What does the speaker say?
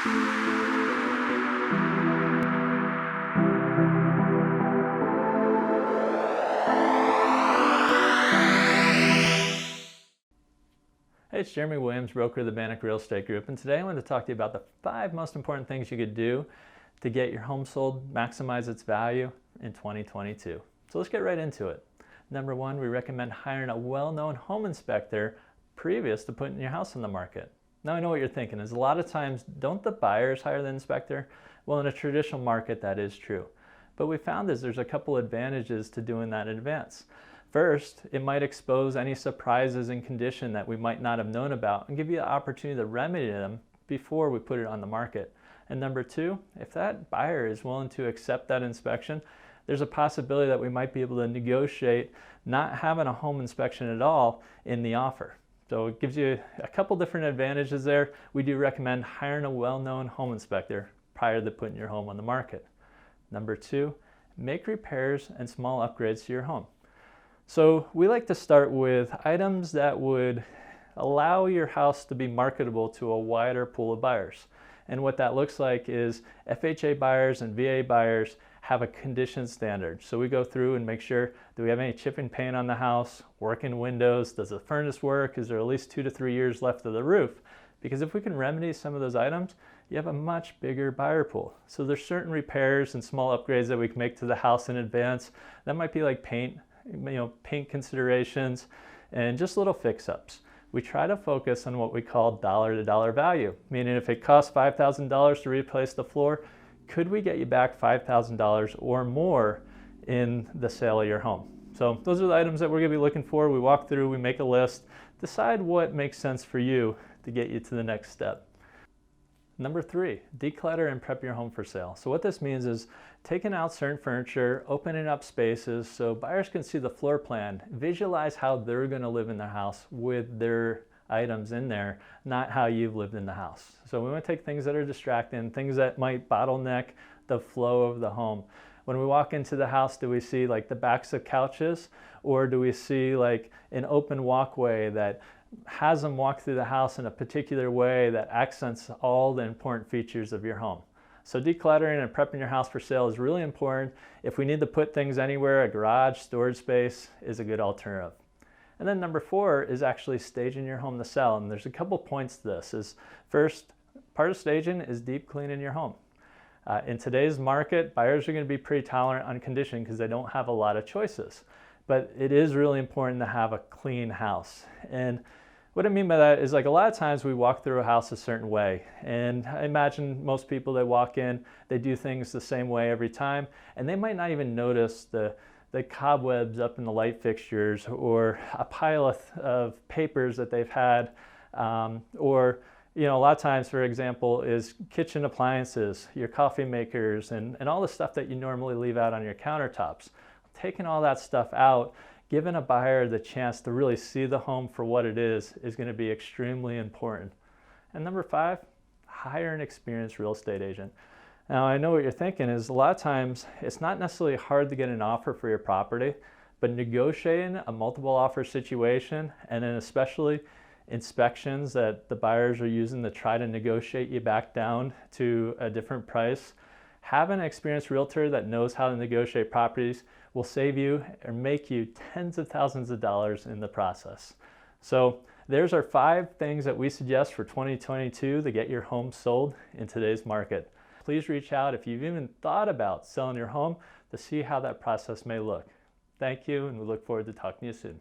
Hey, it's Jeremy Williams, broker of the Bannock Real Estate Group, and today I want to talk to you about the 5 most important things you could do to get your home sold, maximize its value in 2022. So let's get right into it. Number 1, we recommend hiring a well-known home inspector previous to putting your house on the market. Now I know what you're thinking is a lot of times, don't the buyers hire the inspector? Well, in a traditional market, that is true. But we found is there's a couple advantages to doing that in advance. First, it might expose any surprises in condition that we might not have known about and give you the opportunity to remedy them before we put it on the market. And number 2, if that buyer is willing to accept that inspection, there's a possibility that we might be able to negotiate not having a home inspection at all in the offer. So it gives you a couple different advantages there. We do recommend hiring a well-known home inspector prior to putting your home on the market. Number 2, make repairs and small upgrades to your home. So we like to start with items that would allow your house to be marketable to a wider pool of buyers. And what that looks like is FHA buyers and VA buyers have a condition standard. So we go through and make sure, do we have any chip and paint on the house, working windows, does the furnace work, is there at least 2 to 3 years left of the roof? Because if we can remedy some of those items, you have a much bigger buyer pool. So there's certain repairs and small upgrades that we can make to the house in advance. That might be like paint considerations, and just little fix-ups. We try to focus on what we call dollar to dollar value, meaning if it costs $5,000 to replace the floor, could we get you back $5,000 or more in the sale of your home? So those are the items that we're going to be looking for. We walk through, we make a list, decide what makes sense for you to get you to the next step. Number 3, declutter and prep your home for sale. So what this means is taking out certain furniture, opening up spaces so buyers can see the floor plan, visualize how they're going to live in their house with their items in there, not how you've lived in the house. So we want to take things that are distracting, things that might bottleneck the flow of the home. When we walk into the house, do we see like the backs of couches, or do we see like an open walkway that has them walk through the house in a particular way that accents all the important features of your home? So decluttering and prepping your house for sale is really important. If we need to put things anywhere, a garage, storage space is a good alternative. And then number 4 is actually staging your home to sell. And there's a couple points to this. First, part of staging is deep cleaning your home. In today's market, buyers are going to be pretty tolerant on condition because they don't have a lot of choices. But it is really important to have a clean house. And what I mean by that is like a lot of times we walk through a house a certain way, and I imagine most people that walk in, they do things the same way every time, and they might not even notice the cobwebs up in the light fixtures, or a pile of papers that they've had, or a lot of times, for example, is kitchen appliances, your coffee makers, and all the stuff that you normally leave out on your countertops. Taking all that stuff out, giving a buyer the chance to really see the home for what it is going to be extremely important. And number 5, hire an experienced real estate agent. Now I know what you're thinking is a lot of times it's not necessarily hard to get an offer for your property, but negotiating a multiple offer situation, and then especially inspections that the buyers are using to try to negotiate you back down to a different price, having an experienced realtor that knows how to negotiate properties will save you or make you tens of thousands of dollars in the process. So there's our 5 things that we suggest for 2022 to get your home sold in today's market. Please reach out if you've even thought about selling your home to see how that process may look. Thank you, and we look forward to talking to you soon.